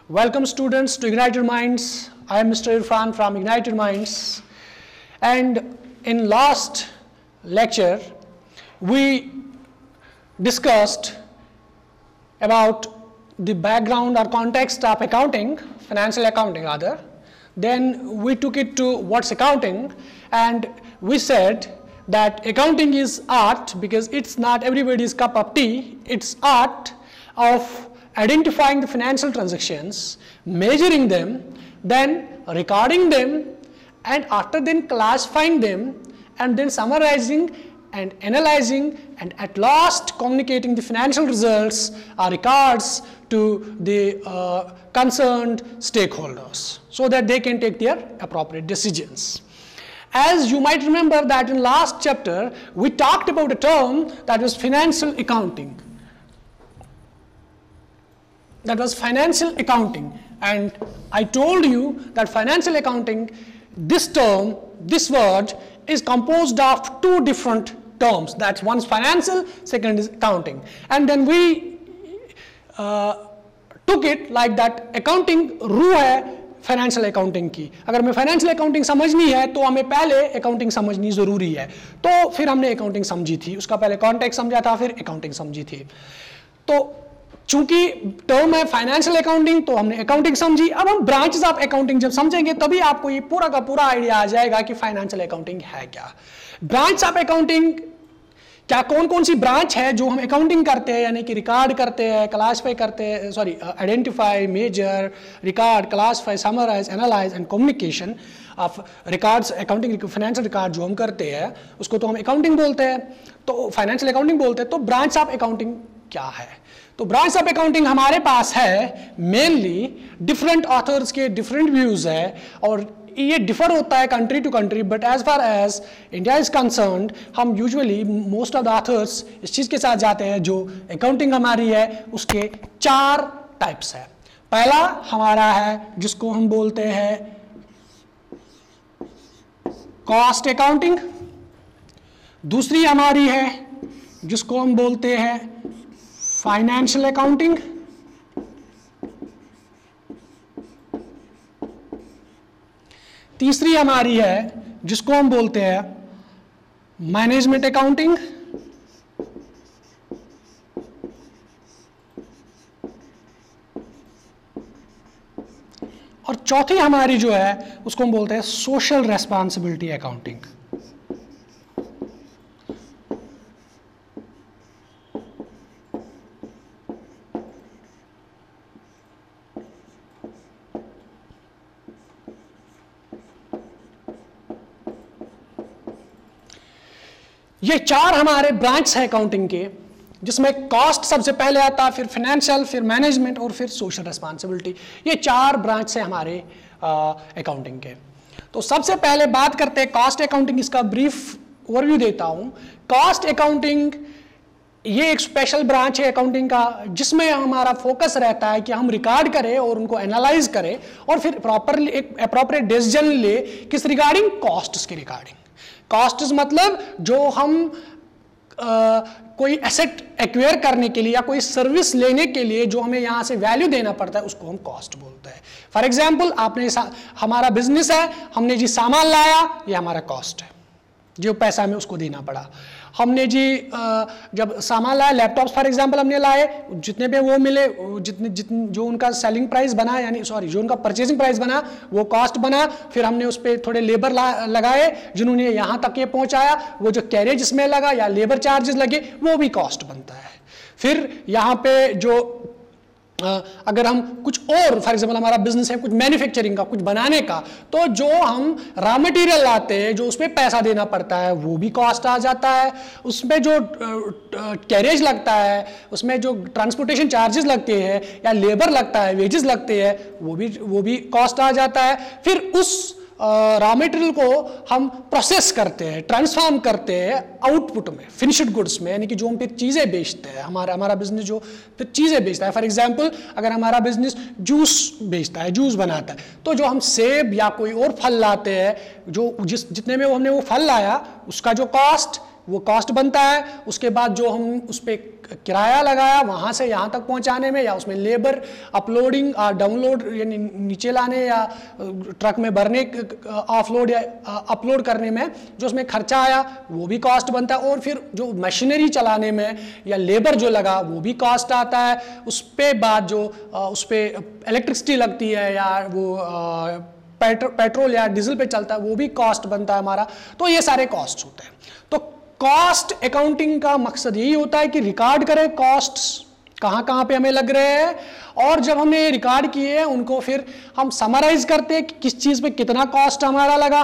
Welcome students to Ignited Minds. I am Mr. Irfan from Ignited Minds. And in last lecture, we discussed about the background or context of accounting, financial accounting rather. Then we took it to what's accounting, and we said that accounting is art because it's not everybody's cup of tea. It's art of identifying the financial transactions, measuring them, then recording them, and after then classifying them, and then summarizing and analyzing, and at last communicating the financial results or records to the concerned stakeholders so that they can take their appropriate decisions. As you might remember that in last chapter we talked about a term that was financial accounting. That was financial accounting, and I told you that financial accounting, this term, this word is composed of two different terms. That's one is financial, second is accounting. And then we took it like that accounting रूह है financial accounting की. अगर हमें financial accounting समझनी है तो हमें पहले अकाउंटिंग समझनी ज़रूरी है. तो फिर हमने अकाउंटिंग समझी थी, उसका पहले कॉन्टेक्स्ट समझा था, फिर अकाउंटिंग समझी थी. तो चूंकि टर्म है फाइनेंशियल अकाउंटिंग तो हमने अकाउंटिंग समझी. अब हम ब्रांचेस ऑफ अकाउंटिंग जब समझेंगे तभी आपको ये पूरा का पूरा आइडिया आ जाएगा कि फाइनेंशियल अकाउंटिंग है क्या. ब्रांच ऑफ अकाउंटिंग क्या, कौन कौन सी ब्रांच है जो हम अकाउंटिंग करते हैं, यानी कि रिकॉर्ड करते हैं, क्लासिफाई करते हैं, sorry identify, measure, record, classify, summarise, analyse and communication of records. Accounting financial record जो हम करते हैं उसको तो हम अकाउंटिंग बोलते हैं, तो फाइनेंशियल अकाउंटिंग बोलते हैं. तो ब्रांच ऑफ अकाउंटिंग क्या है? तो ब्रांच ऑफ अकाउंटिंग हमारे पास है मेनली डिफरेंट ऑथर्स के डिफरेंट व्यूज है, और ये डिफर होता है country to country, but as far as India is concerned हम usually most of the authors इस चीज़ के साथ जाते हैं जो अकाउंटिंग हमारी है उसके चार टाइप्स है. पहला हमारा है जिसको हम बोलते हैं कॉस्ट अकाउंटिंग. दूसरी हमारी है जिसको हम बोलते हैं फाइनेंशियल अकाउंटिंग. तीसरी हमारी है जिसको हम बोलते हैं मैनेजमेंट अकाउंटिंग. और चौथी हमारी जो है उसको हम बोलते हैं सोशल रेस्पॉन्सिबिलिटी अकाउंटिंग. ये चार हमारे ब्रांच है अकाउंटिंग के, जिसमें कॉस्ट सबसे पहले आता है, फिर फाइनेंशियल, फिर मैनेजमेंट और फिर सोशल रिस्पांसिबिलिटी. ये चार ब्रांच है हमारे अकाउंटिंग के. तो सबसे पहले बात करते हैं कॉस्ट अकाउंटिंग. इसका ब्रीफ ओवरव्यू देता हूं. कॉस्ट अकाउंटिंग ये एक स्पेशल ब्रांच है अकाउंटिंग का जिसमें हमारा फोकस रहता है कि हम रिकॉर्ड करें और उनको एनालाइज करें और फिर प्रॉपरली एक अप्रोप्रिएट डिसीजन ले किस रिगार्डिंग कॉस्ट्स के रिगार्डिंग. कॉस्ट्स मतलब जो हम कोई एसेट एक्वायर करने के लिए या कोई सर्विस लेने के लिए जो हमें यहाँ से वैल्यू देना पड़ता है उसको हम कॉस्ट बोलते हैं. फॉर एग्जांपल आपने हमारा बिजनेस है, हमने जी सामान लाया, ये हमारा कॉस्ट है, जो पैसा हमें उसको देना पड़ा. हमने जी जब सामान लाया, लैपटॉप्स फॉर एग्जांपल हमने लाए, जितने पे वो मिले, जितने जो उनका सेलिंग प्राइस बना, यानी सॉरी जो उनका परचेजिंग प्राइस बना वो कॉस्ट बना. फिर हमने उस पर थोड़े लेबर लगाए जिन्होंने यहाँ तक ये पहुँचाया, वो जो कैरेज इसमें लगा या लेबर चार्जेस लगे वो भी कॉस्ट बनता है. फिर यहाँ पे जो अगर हम कुछ और फॉर एग्जांपल हमारा बिजनेस है कुछ मैन्युफैक्चरिंग का, कुछ बनाने का, तो जो हम रॉ मटेरियल लाते हैं जो उस पर पैसा देना पड़ता है वो भी कॉस्ट आ जाता है. उसमें जो कैरेज लगता है, उसमें जो ट्रांसपोर्टेशन चार्जेस लगते हैं या लेबर लगता है, वेजेस लगते हैं, वो भी कॉस्ट आ जाता है. फिर उस रॉ मटेरियल को हम प्रोसेस करते हैं, ट्रांसफॉर्म करते हैं आउटपुट में, फिनिश्ड गुड्स में, यानी कि जो हम फिर चीज़ें बेचते हैं. हमारा बिजनेस जो फिर चीज़ें बेचता है, फॉर एग्जांपल अगर हमारा बिजनेस जूस बेचता है, जूस बनाता है, तो जो हम सेब या कोई और फल लाते हैं, जो जितने में हमने वो फल लाया उसका जो कॉस्ट वो कॉस्ट बनता है। उसके बाद जो हम उस पर किराया लगाया वहाँ से यहाँ तक पहुँचाने में, या उसमें लेबर अपलोडिंग डाउनलोड यानी नीचे लाने या ट्रक में भरने ऑफलोड या अपलोड करने में जो उसमें खर्चा आया वो भी कॉस्ट बनता है। और फिर जो मशीनरी चलाने में या लेबर जो लगा वो भी कॉस्ट आता है। उस पे बाद जो उस पर इलेक्ट्रिसिटी लगती है या वो पेट्रोल या डीजल पे चलता है वो भी कॉस्ट बनता है हमारा। तो ये सारे कॉस्ट होते हैं। तो कॉस्ट अकाउंटिंग का मकसद यही होता है कि रिकॉर्ड करें कॉस्ट्स कहाँ कहाँ पे हमें लग रहे हैं, और जब हमने रिकॉर्ड किए उनको फिर हम समराइज करते हैं कि किस चीज़ पे कितना कॉस्ट हमारा लगा,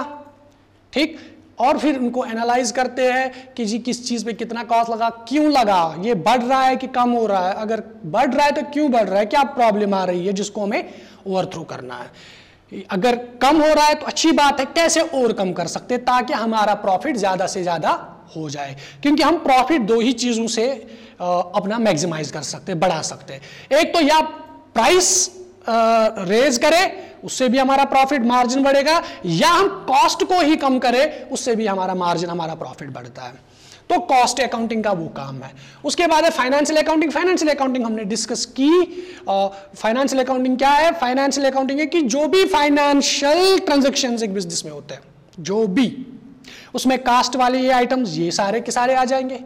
ठीक, और फिर उनको एनालाइज करते हैं कि जी किस चीज़ पे कितना कॉस्ट लगा, क्यों लगा, ये बढ़ रहा है कि कम हो रहा है, अगर बढ़ रहा है तो क्यों बढ़ रहा है, क्या प्रॉब्लम आ रही है जिसको हमें ओवरथ्रो करना है। अगर कम हो रहा है तो अच्छी बात है, कैसे ओवरकम कर सकते हैं ताकि हमारा प्रॉफिट ज़्यादा से ज़्यादा हो जाए, क्योंकि हम प्रॉफिट दो ही चीज़ों से अपना मैक्सिमाइज कर सकते हैं, बढ़ा सकते हैं। एक तो या प्राइस रेज करें, उससे भी हमारा प्रॉफिट मार्जिन बढ़ेगा, या हम कॉस्ट को ही कम करें, उससे भी हमारा मार्जिन हमारा प्रॉफिट बढ़ता है। तो कॉस्ट अकाउंटिंग का वो काम है। उसके बाद है फाइनेंशियल अकाउंटिंग। फाइनेंशियल अकाउंटिंग हमने डिस्कस की। फाइनेंशियल अकाउंटिंग क्या है? फाइनेंशियल अकाउंटिंग है कि जो भी फाइनेंशियल ट्रांजैक्शंस एक बिजनेस में होते हैं, जो भी उसमें कास्ट वाले ये आइटम्स ये सारे के सारे आ जाएंगे।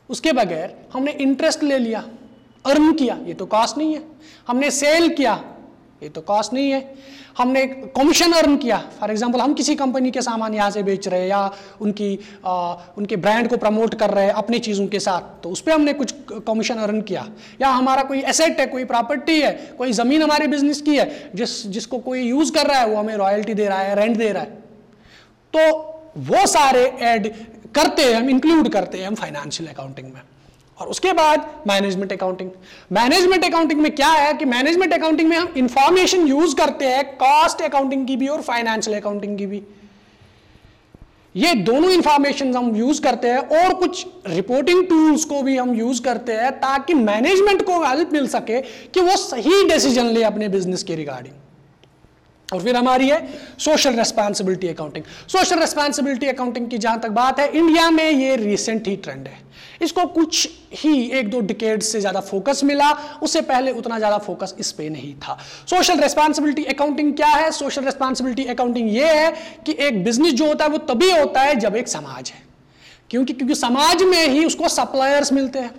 उसके बगैर हमने इंटरेस्ट ले लिया, अर्न किया, ये तो कॉस्ट नहीं है। हमने सेल किया, ये तो कॉस्ट नहीं है। हमने कमीशन अर्न किया, फॉर एग्जांपल हम किसी कंपनी के सामान यहाँ से बेच रहे हैं या उनके ब्रांड को प्रमोट कर रहे हैं अपनी चीज़ों के साथ, तो उस पर हमने कुछ कमीशन अर्न किया। या हमारा कोई एसेट है, कोई प्रॉपर्टी है, कोई ज़मीन हमारे बिजनेस की है जिसको कोई यूज़ कर रहा है, वो हमें रॉयल्टी दे रहा है, रेंट दे रहा है, तो वो सारे ऐड करते हैं हम, इंक्लूड करते हैं हम फाइनेंशियल अकाउंटिंग में। और उसके बाद मैनेजमेंट अकाउंटिंग। मैनेजमेंट अकाउंटिंग में क्या है कि मैनेजमेंट अकाउंटिंग में हम इंफॉर्मेशन यूज करते हैं कॉस्ट अकाउंटिंग की भी और फाइनेंशियल अकाउंटिंग की भी। ये दोनों इंफॉर्मेशन हम यूज करते हैं और कुछ रिपोर्टिंग टूल्स को भी हम यूज करते हैं ताकि मैनेजमेंट को हेल्प मिल सके कि वो सही डिसीजन ले अपने बिजनेस के रिगार्डिंग। और फिर हमारी है social responsibility accounting. Social responsibility accounting की जहां तक बात है, इंडिया में ये रिसेंट ही ट्रेंड है। इसको कुछ ही 1-2 डिकेड से ज़्यादा फोकस मिला, उससे पहले उतना ज़्यादा फोकस इस पे नहीं था। सोशल रेस्पॉन्सिबिलिटी अकाउंटिंग क्या है? सोशल रेस्पॉन्सिबिलिटी अकाउंटिंग ये है कि एक बिजनेस जो होता है वो तभी होता है जब एक समाज है, क्योंकि समाज में ही उसको सप्लायर्स मिलते हैं,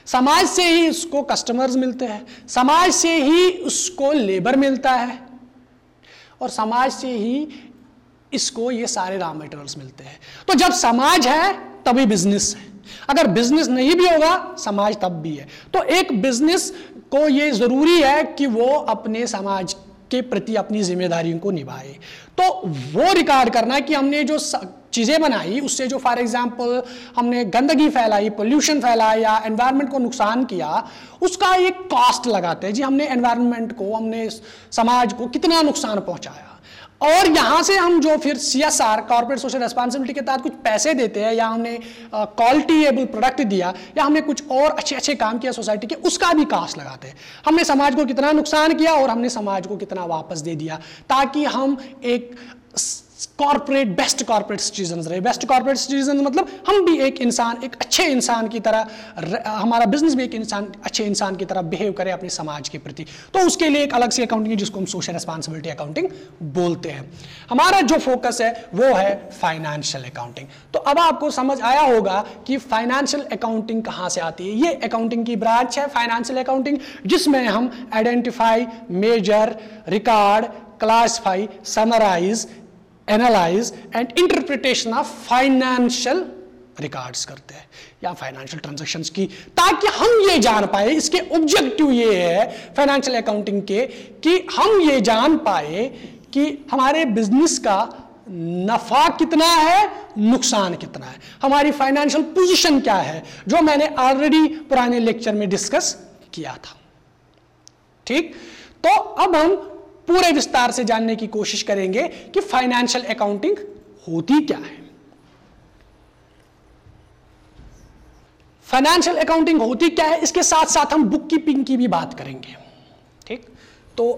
समाज से ही उसको कस्टमर्स मिलते हैं, समाज से ही उसको लेबर मिलता है, और समाज से ही इसको ये सारे रॉ मटेरियल्स मिलते हैं। तो जब समाज है तभी बिजनेस है, अगर बिजनेस नहीं भी होगा समाज तब भी है। तो एक बिजनेस को ये जरूरी है कि वो अपने समाज के प्रति अपनी जिम्मेदारियों को निभाए। तो वो रिकॉर्ड करना है कि हमने जो चीज़ें बनाई उससे जो फॉर एग्जांपल हमने गंदगी फैलाई, पोल्यूशन फैलाया या एनवायरनमेंट को नुकसान किया, उसका एक कॉस्ट लगाते हैं जी, हमने एनवायरनमेंट को, हमने समाज को कितना नुकसान पहुंचाया। और यहाँ से हम जो फिर CSR कॉर्पोरेट सोशल रेस्पॉन्सिबिलिटी के तहत कुछ पैसे देते हैं, या हमने क्वालिटीएबल प्रोडक्ट दिया, या हमने कुछ और अच्छे अच्छे काम किया सोसाइटी के, उसका भी कास्ट लगाते हैं। हमने समाज को कितना नुकसान किया और हमने समाज को कितना वापस दे दिया, ताकि हम एक बेस्ट कॉर्पोरेट सिटीजन रहे। बेस्ट कॉर्पोरेट सिटीजन मतलब हम भी एक इंसान, एक अच्छे इंसान की तरह, हमारा बिजनेस भी एक अच्छे इंसान की तरह बिहेव करे अपने समाज के प्रति। तो उसके लिए एक अलग से अकाउंटिंग है जिसको हम सोशल रेस्पॉन्सिबिलिटी अकाउंटिंग बोलते हैं। हमारा जो फोकस है वो है फाइनेंशियल अकाउंटिंग। तो अब आपको समझ आया होगा कि फाइनेंशियल अकाउंटिंग कहाँ से आती है। ये अकाउंटिंग की ब्रांच है फाइनेंशियल अकाउंटिंग, जिसमें हम identify, measure, record, classify, summarise, analyse and interpretation of financial records करते हैं या फाइनेंशियल ट्रांजैक्शंस की, ताकि हम ये जान पाए, इसके ऑब्जेक्टिव ये है फाइनेंशियल अकाउंटिंग के कि हम ये जान पाए कि हमारे बिजनेस का नफा कितना है, नुकसान कितना है, हमारी फाइनेंशियल पोजीशन क्या है, जो मैंने ऑलरेडी पुराने लेक्चर में डिस्कस किया था। ठीक, तो अब हम पूरे विस्तार से जानने की कोशिश करेंगे कि फाइनेंशियल अकाउंटिंग होती क्या है। फाइनेंशियल अकाउंटिंग होती क्या है, इसके साथ साथ हम बुक कीपिंग की भी बात करेंगे। ठीक, तो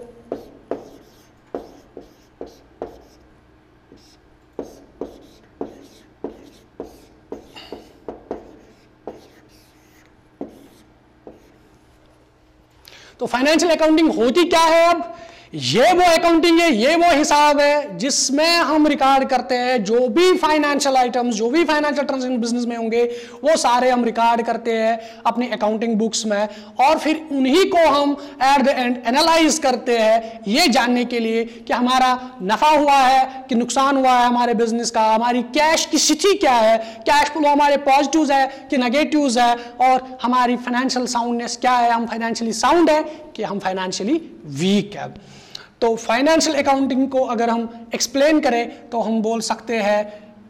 तो फाइनेंशियल अकाउंटिंग होती क्या है? अब ये वो अकाउंटिंग है, ये वो हिसाब है जिसमें हम रिकॉर्ड करते हैं जो भी फाइनेंशियल आइटम्स, जो भी फाइनेंशियल ट्रांजैक्शन बिजनेस में होंगे, वो सारे हम रिकॉर्ड करते हैं अपनी अकाउंटिंग बुक्स में, और फिर उन्हीं को हम एट द एंड एनालाइज करते हैं ये जानने के लिए कि हमारा नफा हुआ है कि नुकसान हुआ है हमारे बिजनेस का, हमारी कैश की स्थिति क्या है, कैश फ्लो हमारे पॉजिटिव्स है कि नेगेटिव्स है, और हमारी फाइनेंशियल साउंडनेस क्या है, हम फाइनेंशियली साउंड है कि हम फाइनेंशियली वीक है। तो फाइनेंशियल अकाउंटिंग को अगर हम एक्सप्लेन करें तो हम बोल सकते हैं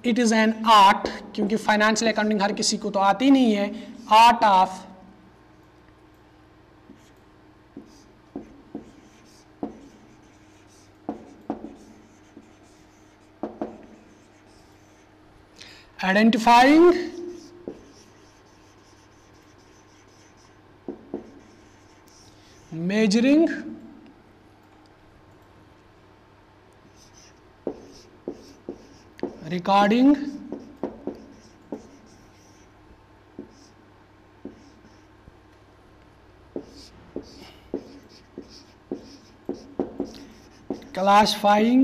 इट इज एन आर्ट, क्योंकि फाइनेंशियल अकाउंटिंग हर किसी को तो आती नहीं है, art of identifying measuring recording classifying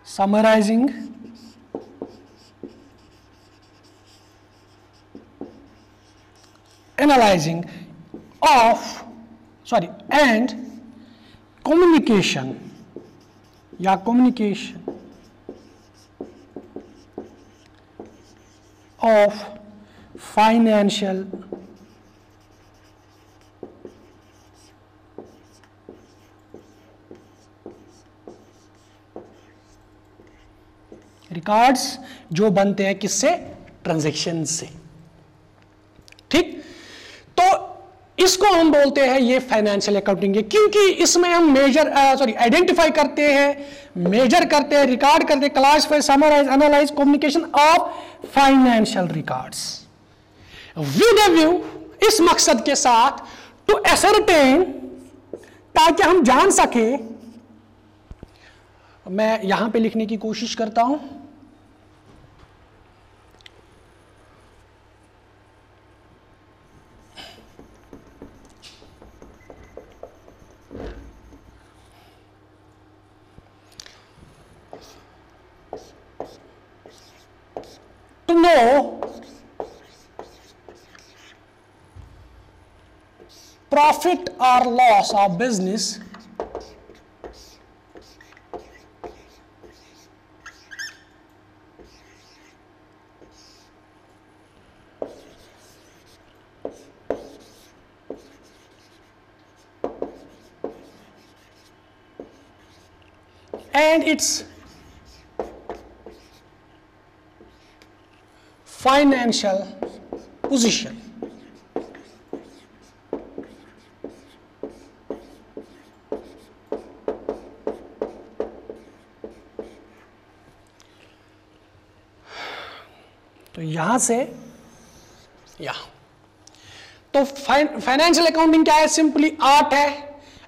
summarizing analyzing of and communication या communication of financial रिकॉर्ड्स जो बनते हैं किससे? ट्रांजैक्शन से। ठीक, तो इसको हम बोलते हैं ये फाइनेंशियल अकाउंटिंग है, क्योंकि इसमें हम आइडेंटिफाई करते हैं, मेजर करते हैं, रिकॉर्ड करते हैं, classify, summarise, analyse, communication of financial records with a view, इस मकसद के साथ टू एसरटेन, ताकि हम जान सके। मैं यहां पे लिखने की कोशिश करता हूं, to know profit or loss of business and its financial position. तो यहां से यहां तो फाइनेंशियल अकाउंटिंग क्या है? सिंपली आर्ट है,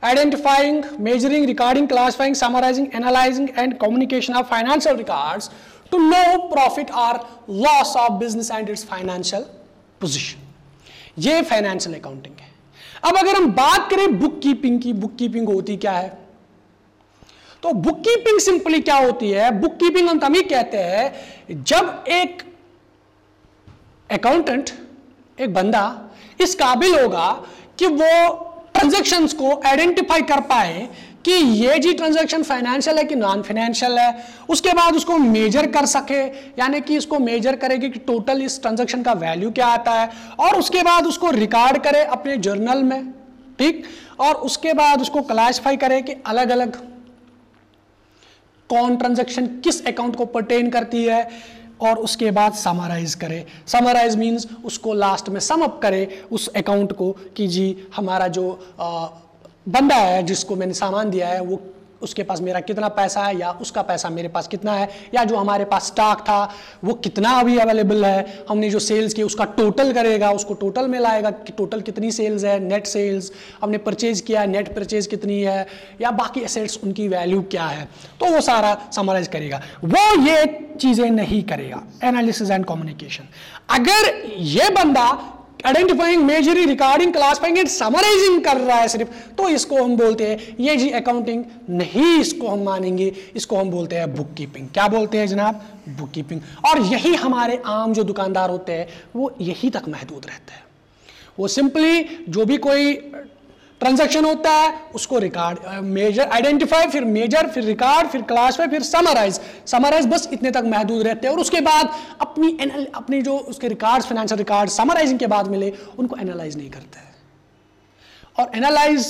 identifying, measuring, recording, classifying, summarising, analysing and communication of financial records to know profit or loss of business and its financial position. ये financial accounting है। अब अगर हम बात करें बुक कीपिंग की, बुक कीपिंग होती क्या है? तो बुक कीपिंग सिंपली क्या होती है? बुक कीपिंग हम तभी कहते हैं जब एक अकाउंटेंट, एक बंदा इस काबिल होगा कि वो ट्रांजैक्शंस को आइडेंटिफाई कर पाए कि ये जी ट्रांजैक्शन फाइनेंशियल है कि नॉन फाइनेंशियल है, उसके बाद उसको मेजर कर सके, यानी कि इसको मेजर करेगी कि टोटल इस ट्रांजैक्शन का वैल्यू क्या आता है, और उसके बाद उसको रिकॉर्ड करे अपने जर्नल में। ठीक, और उसके बाद उसको क्लासिफाई करे कि अलग अलग कौन ट्रांजैक्शन किस अकाउंट को परटेन करती है, और उसके बाद समराइज करे। समराइज मींस उसको लास्ट में सम अप करे उस अकाउंट को कि जी हमारा जो बंदा है जिसको मैंने सामान दिया है वो उसके पास मेरा कितना पैसा है या उसका पैसा मेरे पास कितना है, या जो हमारे पास स्टॉक था वो कितना अभी अवेलेबल है, हमने जो सेल्स की उसका टोटल करेगा, उसको टोटल में लाएगा कि टोटल कितनी सेल्स है, नेट सेल्स हमने परचेज किया, नेट परचेज कितनी है, या बाकी एसेट्स उनकी वैल्यू क्या है, तो वो सारा समराइज करेगा। वो ये चीजें नहीं करेगा, एनालिसिस एंड कम्युनिकेशन। अगर ये बंदा identifying, measuring, recording, classifying and summarising कर रहा है सिर्फ, तो इसको हम बोलते हैं ये जी अकाउंटिंग नहीं, इसको हम मानेंगे, इसको हम बोलते हैं बुक कीपिंग। क्या बोलते हैं जनाब? Book keeping. और यही हमारे आम जो दुकानदार होते हैं वो यही तक महदूद रहते हैं। वो सिंपली जो भी कोई ट्रांजैक्शन होता है उसको रिकॉर्ड, मेजर, आइडेंटिफाई, फिर मेजर, फिर रिकॉर्ड, फिर क्लासिफाई, फिर समराइज, बस इतने तक महदूद रहते हैं। और उसके बाद अपनी जो उसके रिकॉर्ड्स, फाइनेंशियल रिकॉर्ड समराइजिंग के बाद मिले उनको एनालाइज नहीं करते हैं। और एनालाइज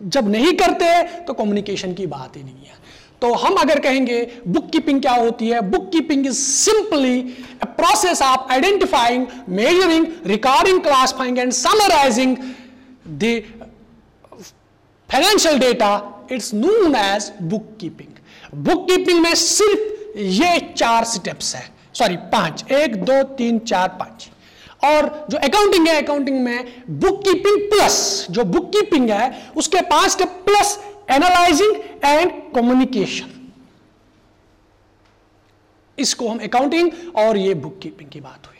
जब नहीं करते तो कम्युनिकेशन की बात ही नहीं है। तो हम अगर कहेंगे बुक कीपिंग क्या होती है, bookkeeping is simply a process of identifying, measuring, recording, classifying and summarising the financial data, it's known as bookkeeping. Bookkeeping में सिर्फ ये 4 स्टेप्स है, सॉरी 5, 1 2 3 4 5। और जो अकाउंटिंग है, अकाउंटिंग में बुक कीपिंग प्लस जो बुक कीपिंग है उसके 5 step plus analysing and communication, इसको हम अकाउंटिंग और ये बुक कीपिंग की बात हुई।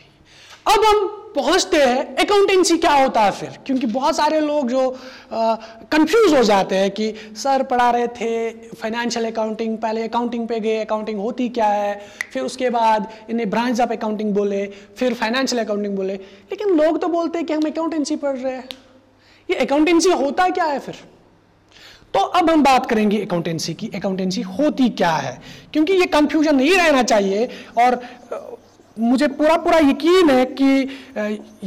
अब हम पहुंचते हैं अकाउंटेंसी क्या होता है फिर, क्योंकि बहुत सारे लोग जो कंफ्यूज हो जाते हैं कि सर पढ़ा रहे थे फाइनेंशियल अकाउंटिंग, पहले अकाउंटिंग पे गए, अकाउंटिंग होती क्या है, फिर उसके बाद इन्हें ब्रांच ऑफ अकाउंटिंग बोले, फिर फाइनेंशियल अकाउंटिंग बोले, लेकिन लोग तो बोलते हैं कि हम अकाउंटेंसी पढ़ रहे हैं। ये अकाउंटेंसी होता क्या है फिर? तो अब हम बात करेंगे अकाउंटेंसी की, अकाउंटेंसी होती क्या है, क्योंकि ये कंफ्यूजन नहीं रहना चाहिए। और मुझे पूरा यकीन है कि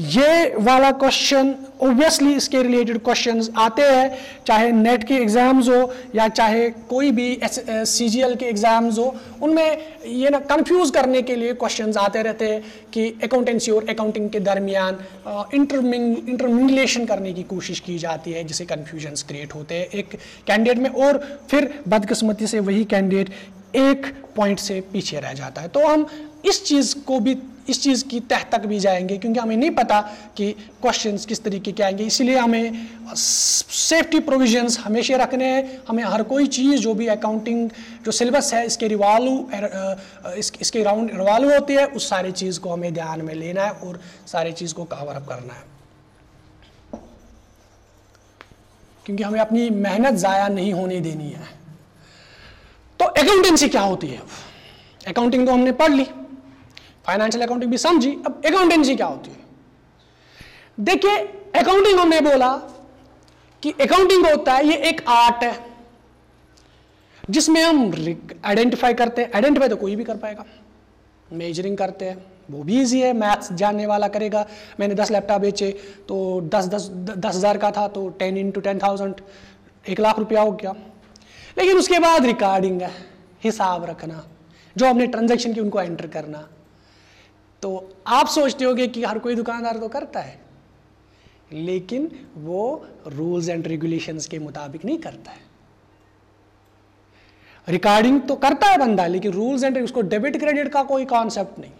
ये वाला क्वेश्चन ऑब्वियसली इसके रिलेटेड क्वेश्चंस आते हैं, चाहे नेट के एग्जाम्स हो या चाहे कोई भी CGL के एग्जाम्स हो, उनमें ये ना कंफ्यूज करने के लिए क्वेश्चंस आते रहते हैं कि अकाउंटेंसी और अकाउंटिंग के दरमियान इंटरमिंगलेशन करने की कोशिश की जाती है, जिससे कंफ्यूजन्स क्रिएट होते हैं एक कैंडिडेट में, और फिर बदकिस्मती से वही कैंडिडेट एक पॉइंट से पीछे रह जाता है। तो हम इस चीज़ की तह तक भी जाएंगे, क्योंकि हमें नहीं पता कि क्वेश्चंस किस तरीके के आएंगे, इसलिए हमें सेफ्टी प्रोविजंस हमेशा रखने हैं। हमें हर कोई चीज़ जो भी अकाउंटिंग जो सिलेबस है इसके राउंड रिवॉल्व होती है, उस सारी चीज़ को हमें ध्यान में लेना है और सारी चीज़ को कवर अप करना है, क्योंकि हमें अपनी मेहनत ज़ाया नहीं होने देनी है। तो अकाउंटेंसी क्या होती है? अकाउंटिंग तो हमने पढ़ ली, फाइनेंशियल अकाउंटिंग भी समझी, अब अकाउंटेंसी क्या होती है? देखिए, अकाउंटिंग हमने बोला कि अकाउंटिंग होता है, ये एक आर्ट है जिसमें हम आइडेंटिफाई करते हैं। आइडेंटिफाई तो कोई भी कर पाएगा, मेजरिंग करते हैं, वो भी इजी है, मैथ्स जानने वाला करेगा। मैंने 10 लैपटॉप बेचे तो 10,000 का था, तो 10 × 10,000 1 लाख रुपया हो गया। लेकिन उसके बाद रिकॉर्डिंग है, हिसाब रखना, जो हमने ट्रांजैक्शन की उनको एंटर करना। तो आप सोचते होगे कि हर कोई दुकानदार तो करता है, लेकिन वो रूल्स एंड रेगुलेशंस के मुताबिक नहीं करता है। रिकॉर्डिंग तो करता है बंदा, लेकिन रूल्स एंड उसको डेबिट क्रेडिट का कोई कॉन्सेप्ट नहीं।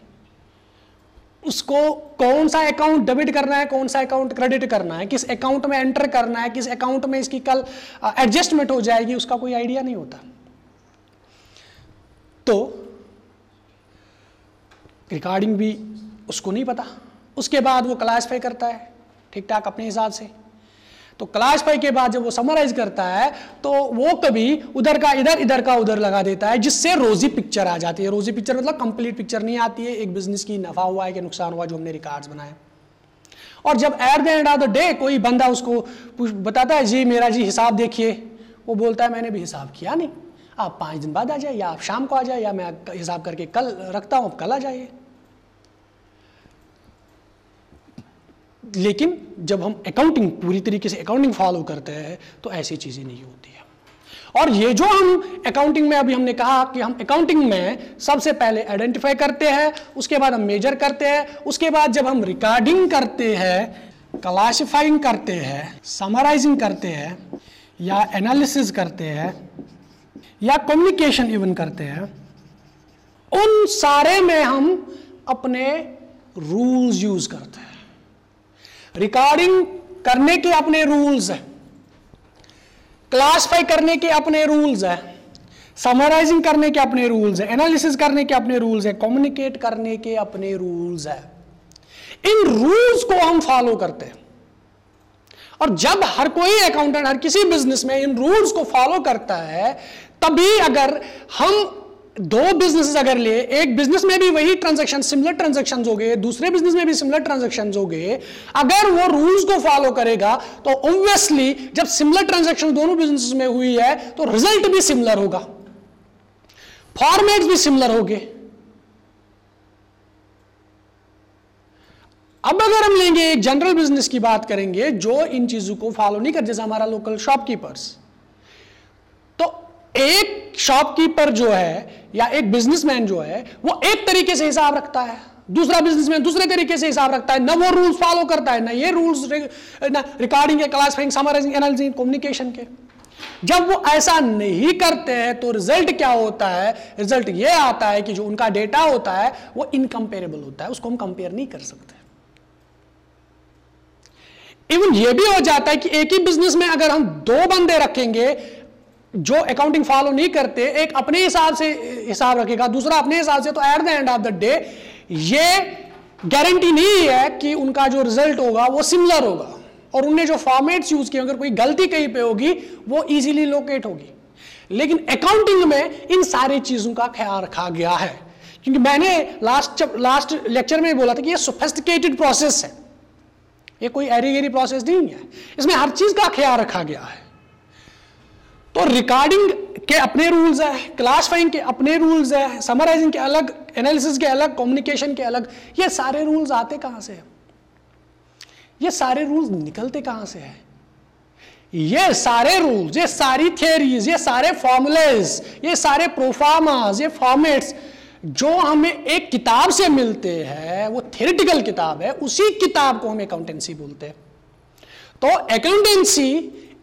उसको कौन सा अकाउंट डेबिट करना है, कौन सा अकाउंट क्रेडिट करना है, किस अकाउंट में एंटर करना है, किस अकाउंट में इसकी कल एडजस्टमेंट हो जाएगी, उसका कोई आइडिया नहीं होता। तो रिकॉर्डिंग भी उसको नहीं पता। उसके बाद वो क्लासिफाई करता है ठीक ठाक अपने हिसाब से। तो क्लासिफाई के बाद जब वो समराइज करता है तो वो कभी उधर का इधर का उधर लगा देता है, जिससे रोजी पिक्चर आ जाती है। रोजी पिक्चर मतलब कंप्लीट पिक्चर नहीं आती है, एक बिजनेस की नफा हुआ है कि नुकसान हुआ, जो हमने रिकॉर्ड्स बनाए। और जब at the end of the day कोई बंदा उसको बताता है जी मेरा जी हिसाब देखिए, वो बोलता है मैंने भी हिसाब किया नहीं, आप 5 दिन बाद आ जाए, या आप शाम को आ जाए, या मैं हिसाब करके कल रखता हूं, आप कल आ जाइए। लेकिन जब हम अकाउंटिंग पूरी तरीके से अकाउंटिंग फॉलो करते हैं तो ऐसी चीजें नहीं होती है। और ये जो हम अकाउंटिंग में अभी हमने कहा कि हम अकाउंटिंग में सबसे पहले आइडेंटिफाई करते हैं, उसके बाद हम मेजर करते हैं, उसके बाद जब हम रिकॉर्डिंग करते हैं, क्लासिफाइंग करते हैं, समराइजिंग करते हैं या एनालिसिस करते हैं, या कम्युनिकेशन इवन करते हैं, उन सारे में हम अपने रूल्स यूज करते हैं। रिकॉर्डिंग करने के अपने रूल्स हैं, क्लासिफाई करने के अपने रूल्स हैं, समराइजिंग करने के अपने रूल्स हैं, एनालिसिस करने के अपने रूल्स हैं, कम्युनिकेट करने के अपने रूल्स हैं। इन रूल्स को हम फॉलो करते हैं, और जब हर कोई अकाउंटेंट हर किसी बिजनेस में इन रूल्स को फॉलो करता है, तभी अगर हम दो बिजनेसेस अगर ले, एक बिजनेस में भी वही ट्रांजैक्शन सिमिलर ट्रांजैक्शंस हो गए, दूसरे बिजनेस में भी सिमिलर ट्रांजैक्शंस हो गए, अगर वो रूल्स को फॉलो करेगा तो ऑब्वियसली जब सिमिलर ट्रांजैक्शन दोनों बिजनेसेस में हुई है तो रिजल्ट भी सिमिलर होगा, फॉर्मेट्स भी सिमिलर होंगे। अब अगर हम लेंगे एक जनरल बिजनेस की बात करेंगे जो इन चीजों को फॉलो नहीं कर, जैसे हमारा लोकल शॉपकीपर्स, तो एक शॉपकीपर जो है या एक बिजनेसमैन जो है वो एक तरीके से हिसाब रखता है, दूसरा बिजनेसमैन दूसरे तरीके से हिसाब रखता है, ना वो रूल्स फॉलो करता है, ना ये रूल्स, ना रिकॉर्डिंग के, क्लासिफाइंग, समराइजिंग, एनालिसिस, कम्युनिकेशन के। जब वो ऐसा नहीं करते हैं तो रिजल्ट क्या होता है? रिजल्ट ये आता है कि जो उनका डेटा होता है वो इनकंपेरेबल होता है, उसको हम कंपेयर नहीं कर सकते। इवन ये भी हो जाता है कि एक ही बिजनेस में अगर हम दो बंदे रखेंगे जो अकाउंटिंग फॉलो नहीं करते, एक अपने हिसाब से हिसाब रखेगा, दूसरा अपने हिसाब से, तो at the end of the day ये गारंटी नहीं है कि उनका जो रिजल्ट होगा वो सिमिलर होगा, और उनने जो फॉर्मेट्स यूज किए अगर कोई गलती कहीं पे होगी वो इजीली लोकेट होगी। लेकिन अकाउंटिंग में इन सारी चीजों का ख्याल रखा गया है, क्योंकि मैंने लास्ट लेक्चर में बोला था कि ये सोफिस्टिकेटेड प्रोसेस है, ये कोई एरी गेरी प्रोसेस नहीं है, इसमें हर चीज का ख्याल रखा गया है। तो रिकॉर्डिंग के अपने रूल्स है, क्लासिफाइंग के अपने रूल्स है, समराइजिंग के अलग, एनालिसिस के अलग, कम्युनिकेशन के अलग। ये सारे रूल्स आते कहां से हैं? ये सारे रूल्स निकलते कहां से हैं? ये सारे रूल्स, ये सारी थियरीज, ये सारे फॉर्मूलेज, ये सारे प्रोफार्मास, ये फॉर्मेट्स जो हमें एक किताब से मिलते हैं, वो थियरिटिकल किताब है, उसी किताब को हम अकाउंटेंसी बोलते हैं। तो अकाउंटेंसी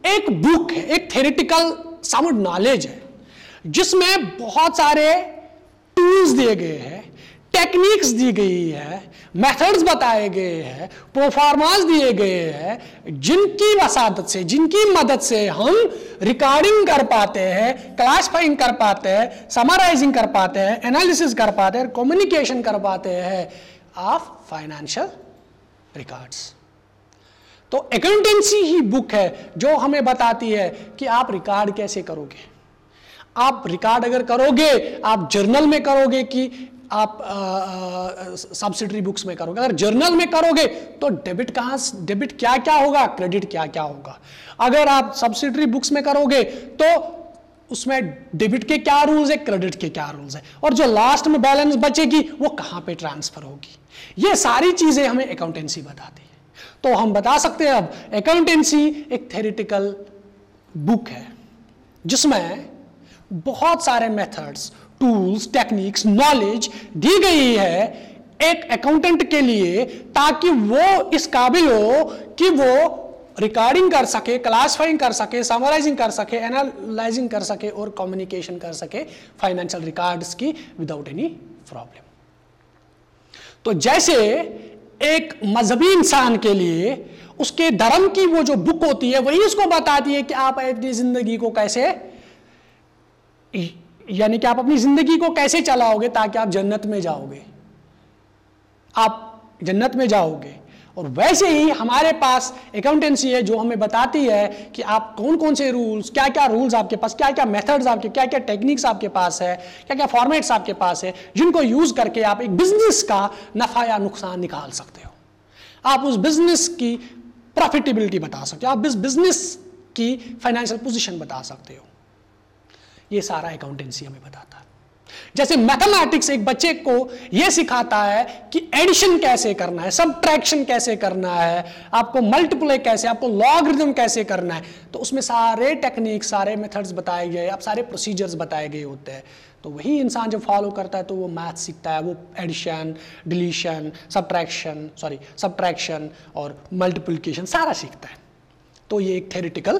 एक बुक है, एक थियरिटिकल साउंड नॉलेज है, जिसमें बहुत सारे टूल्स दिए गए हैं, टेक्निक्स दी गई है, मेथड्स बताए गए हैं, प्रोफार्मास दिए गए हैं, जिनकी वसादत से, जिनकी मदद से हम रिकॉर्डिंग कर पाते हैं, क्लासिफाइंग कर पाते हैं, समराइजिंग कर पाते हैं, एनालिसिस कर पाते हैं, कम्युनिकेशन कर पाते हैं ऑफ फाइनेंशियल रिकॉर्ड्स। तो अकाउंटेंसी ही बुक है जो हमें बताती है कि आप रिकॉर्ड कैसे करोगे। आप रिकॉर्ड अगर करोगे, आप जर्नल में करोगे कि आप सब्सिडरी बुक्स में करोगे। अगर जर्नल में करोगे तो डेबिट कहां, डेबिट क्या क्या होगा, क्रेडिट क्या क्या होगा। अगर आप सब्सिडरी बुक्स में करोगे तो उसमें डेबिट के क्या रूल्स है, क्रेडिट के क्या रूल्स है, और जो लास्ट में बैलेंस बचेगी वो कहां पे ट्रांसफर होगी। ये सारी चीजें हमें अकाउंटेंसी बताती है। तो हम बता सकते हैं अब अकाउंटेंसी एक थ्योरेटिकल बुक है जिसमें बहुत सारे मेथड्स, टूल्स, टेक्निक्स, नॉलेज दी गई है एक अकाउंटेंट के लिए, ताकि वो इस काबिल हो कि वो रिकॉर्डिंग कर सके, क्लासिफाइंग कर सके, समराइजिंग कर सके, एनालाइजिंग कर सके और कम्युनिकेशन कर सके फाइनेंशियल रिकॉर्ड्स की विदाउट एनी प्रॉब्लम। तो जैसे एक मजहबी इंसान के लिए उसके धर्म की वो जो बुक होती है वही उसको बताती है कि आप अपनी जिंदगी को कैसे, यानी कि आप अपनी जिंदगी को कैसे चलाओगे ताकि आप जन्नत में जाओगे, आप जन्नत में जाओगे। और वैसे ही हमारे पास अकाउंटेंसी है जो हमें बताती है कि आप कौन कौन से रूल्स, क्या क्या रूल्स आपके पास, क्या क्या मेथड्स आपके, क्या क्या टेक्निक्स आपके पास है, क्या क्या फॉर्मेट्स आपके पास है, जिनको यूज करके आप एक बिजनेस का नफा या नुकसान निकाल सकते हो। आप उस बिजनेस की प्रॉफिटेबिलिटी बता सकते हो, आप इस बिजनेस की फाइनेंशियल पोजीशन बता सकते हो। ये सारा अकाउंटेंसी हमें बताता है। जैसे मैथमेटिक्स एक बच्चे को यह सिखाता है कि एडिशन कैसे करना है, सबट्रैक्शन कैसे करना है, आपको मल्टीप्लाई कैसे, आपको लॉगरिथम कैसे करना है, तो उसमें सारे टेक्निक, सारे मेथड्स बताए गए, अब सारे प्रोसीजर्स बताए गए होते हैं। तो वही इंसान जब फॉलो करता है तो वो मैथ सीखता है, वो एडिशन, डिलीशन, सब्ट्रैक्शन और मल्टीप्लिकेशन सारा सीखता है। तो ये एक थ्योरेटिकल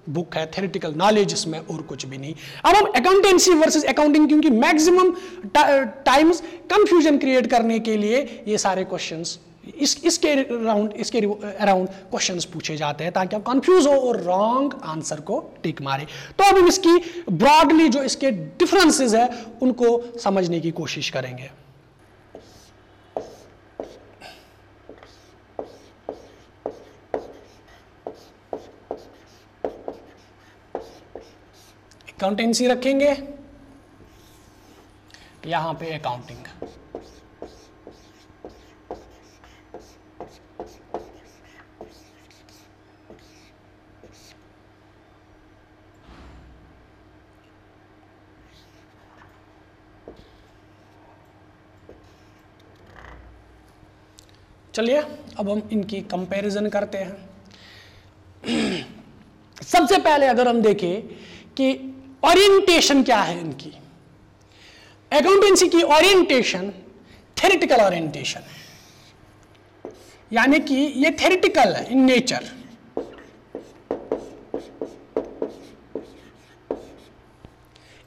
बुक है, थ्योरेटिकल नॉलेज इसमें और कुछ भी नहीं। अब हम अकाउंटेंसी वर्सेस अकाउंटिंग, क्योंकि मैक्सिमम टाइम्स कंफ्यूजन क्रिएट करने के लिए ये सारे क्वेश्चंस इसके अराउंड क्वेश्चंस पूछे जाते हैं ताकि आप कंफ्यूज हो और रॉन्ग आंसर को टिक मारे। तो अब हम इसकी ब्रॉडली जो इसके डिफरेंसेस है उनको समझने की कोशिश करेंगे। अकाउंटेंसी रखेंगे, यहां पे अकाउंटिंग। चलिए अब हम इनकी कंपैरिजन करते हैं। सबसे पहले अगर हम देखें कि ओरिएंटेशन क्या है इनकी, अकाउंटेंसी की ओरिएंटेशन थ्योरेटिकल ओरिएंटेशन है, यानी कि ये थ्योरेटिकल है इन नेचर।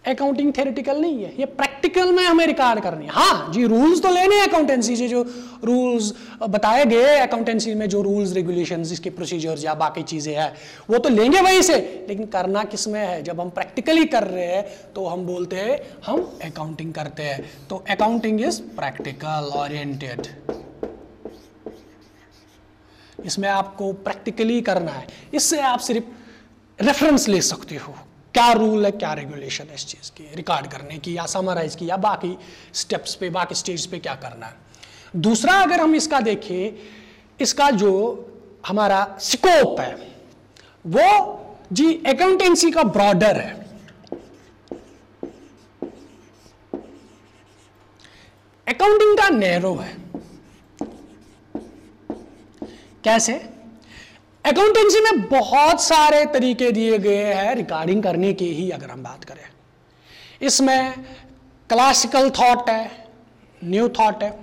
अकाउंटिंग थ्योरेटिकल नहीं है, ये प्रैक्टिकल में हमें रिकॉर्ड करनी है। हाँ जी, रूल्स तो लेने हैं अकाउंटेंसी से, जो रूल्स बताए गए अकाउंटेंसी में, जो रूल्स रेगुलेशंस इसके प्रोसीजर्स या बाकी चीजें हैं वो तो लेंगे वहीं से, लेकिन करना किस में है। जब हम प्रैक्टिकली कर रहे हैं तो हम बोलते हैं हम अकाउंटिंग करते हैं। तो अकाउंटिंग इज प्रैक्टिकल ओरिएंटेड, इसमें आपको प्रैक्टिकली करना है। इससे आप सिर्फ रेफरेंस ले सकते हो, क्या रूल है क्या रेगुलेशन है इस चीज की रिकॉर्ड करने की या समराइज की या बाकी स्टेप्स पे बाकी स्टेज पे क्या करना है। दूसरा अगर हम इसका देखें, इसका जो हमारा स्कोप है वो जी अकाउंटेंसी का ब्रॉडर है, अकाउंटिंग का नैरो है। कैसे? अकाउंटेंसी में बहुत सारे तरीके दिए गए हैं रिकॉर्डिंग करने की ही अगर हम बात करें। इसमें क्लासिकल थॉट है, न्यू थॉट है।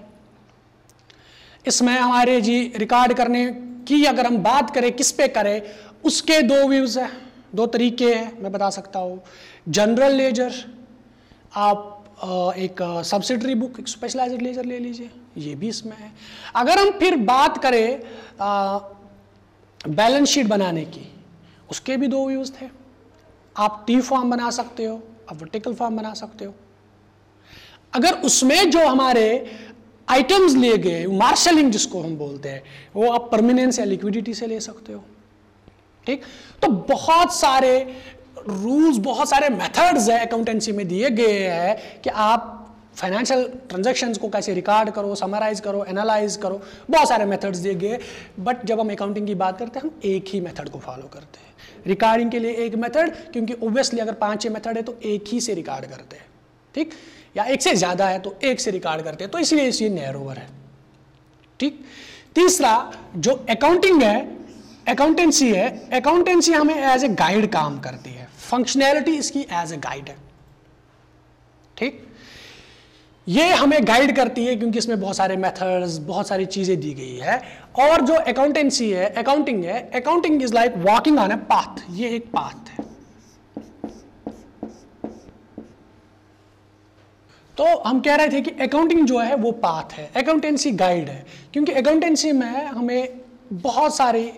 इसमें हमारे जी रिकॉर्ड करने की अगर हम बात करें किस पे करें, उसके दो व्यूज है, दो तरीके हैं मैं बता सकता हूँ। जनरल लेजर, आप एक सब्सिडरी बुक, एक स्पेशलाइज्ड लेजर ले लीजिए, ये भी इसमें है। अगर हम फिर बात करें बैलेंस शीट बनाने की, उसके भी दो व्यूज थे। आप टी फॉर्म बना सकते हो, आप वर्टिकल फॉर्म बना सकते हो। अगर उसमें जो हमारे आइटम्स लिए गए, मार्शलिंग जिसको हम बोलते हैं, वो आप परमानेंस या लिक्विडिटी से ले सकते हो। ठीक, तो बहुत सारे रूल्स, बहुत सारे मेथड्स है अकाउंटेंसी में दिए गए हैं कि आप फाइनेंशियल ट्रांजैक्शंस को कैसे रिकॉर्ड करो, समराइज करो, एनालाइज करो, बहुत सारे मेथड्स दिए गए। बट जब हम अकाउंटिंग की बात करते हैं हम एक ही मेथड को फॉलो करते हैं। रिकॉर्डिंग के लिए एक मेथड, क्योंकि ऑब्वियसली अगर 5-6 मेथड है तो एक ही से रिकॉर्ड करते हैं, ठीक, या एक से ज्यादा है तो एक से रिकॉर्ड करते हैं, तो इसलिए ये नैरोवर है। ठीक, तीसरा जो अकाउंटिंग है, अकाउंटेंसी है, अकाउंटेंसी हमें एज ए गाइड काम करती है, फंक्शनैलिटी इसकी एज ए गाइड है। ठीक, ये हमें गाइड करती है क्योंकि इसमें बहुत सारे मेथड्स, बहुत सारी चीजें दी गई है। और जो अकाउंटेंसी है, अकाउंटिंग है, accounting is like walking on a path, ये एक पाथ है। तो हम कह रहे थे कि अकाउंटिंग जो है वो पाथ है, अकाउंटेंसी गाइड है, क्योंकि अकाउंटेंसी में हमें बहुत सारी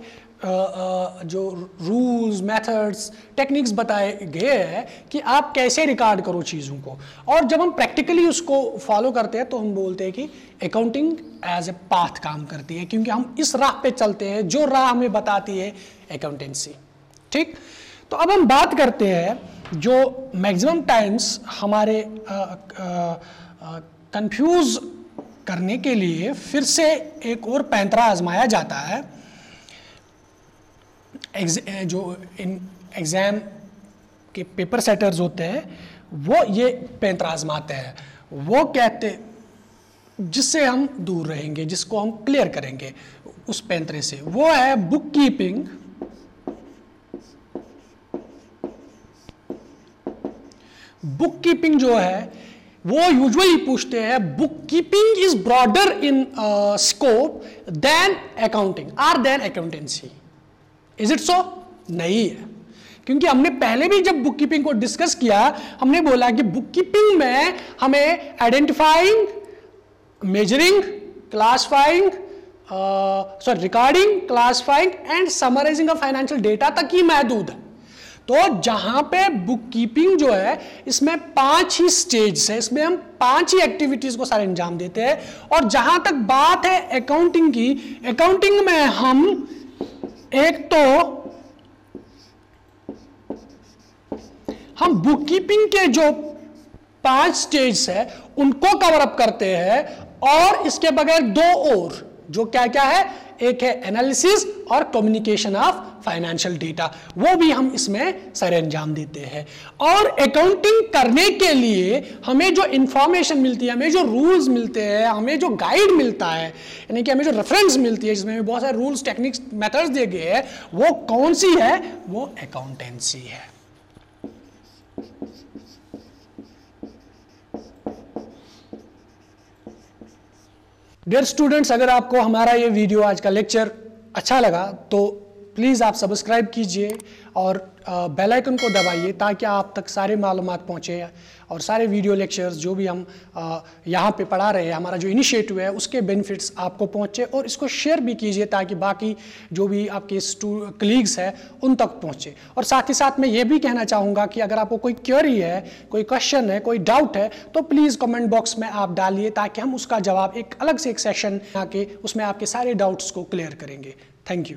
जो रूल्स, मेथड्स, टेक्निक्स बताए गए हैं कि आप कैसे रिकॉर्ड करो चीज़ों को। और जब हम प्रैक्टिकली उसको फॉलो करते हैं तो हम बोलते हैं कि अकाउंटिंग एज ए पाथ काम करती है, क्योंकि हम इस राह पे चलते हैं जो राह हमें बताती है अकाउंटेंसी। ठीक, तो अब हम बात करते हैं जो मैक्सिमम टाइम्स हमारे कंफ्यूज करने के लिए फिर से एक और पैंतरा आजमाया जाता है। जो इन एग्जाम के पेपर सेटर्स होते हैं वो ये पैंतरा आजमाते हैं, वो कहते जिससे हम दूर रहेंगे, जिसको हम क्लियर करेंगे उस पैंतरे से, वो है बुक कीपिंग। बुक कीपिंग जो है वो यूजुअली पूछते हैं bookkeeping is broader in scope than accounting or than accountancy. Is it so? नहीं है। क्योंकि हमने पहले भी जब बुक कीपिंग को डिस्कस किया हमने बोला कि बुक कीपिंग में हमें identifying, measuring, classifying, recording, classifying and summarising of financial data तक ही महदूद है। तो जहां पे बुक कीपिंग जो है इसमें 5 ही स्टेज है, इसमें हम 5 ही एक्टिविटीज को सारे अंजाम देते हैं। और जहां तक बात है अकाउंटिंग की, अकाउंटिंग में हम एक तो हम बुक कीपिंग के जो 5 स्टेज है उनको कवर अप करते हैं, और इसके बगैर 2 और जो क्या क्या है, एक है एनालिसिस और कम्युनिकेशन ऑफ फाइनेंशियल डेटा, वो भी हम इसमें सारे अंजाम देते हैं। और अकाउंटिंग करने के लिए हमें जो इंफॉर्मेशन मिलती है, हमें जो रूल्स मिलते हैं, हमें जो गाइड मिलता है, यानी कि हमें जो रेफरेंस मिलती है जिसमें बहुत सारे रूल्स, टेक्निक्स, मेथड्स दिए गए हैं, वो कौन सी है, वो अकाउंटेंसी है। डियर स्टूडेंट्स, अगर आपको हमारा ये वीडियो आज का लेक्चर अच्छा लगा तो प्लीज़ आप सब्सक्राइब कीजिए और बेल आइकन को दबाइए ताकि आप तक सारे मालूमात पहुँचे और सारे वीडियो लेक्चर्स जो भी हम यहाँ पे पढ़ा रहे हैं, हमारा जो इनिशिएटिव है उसके बेनिफिट्स आपको पहुँचे। और इसको शेयर भी कीजिए ताकि बाकी जो भी आपके कलीग्स हैं उन तक पहुँचे। और साथ ही साथ मैं ये भी कहना चाहूँगा कि अगर आपको कोई क्वेरी है, कोई क्वेश्चन है, कोई डाउट है तो प्लीज़ कमेंट बॉक्स में आप डालिए ताकि हम उसका जवाब एक अलग से एक सेशन आके उसमें आपके सारे डाउट्स को क्लियर करेंगे। Thank you.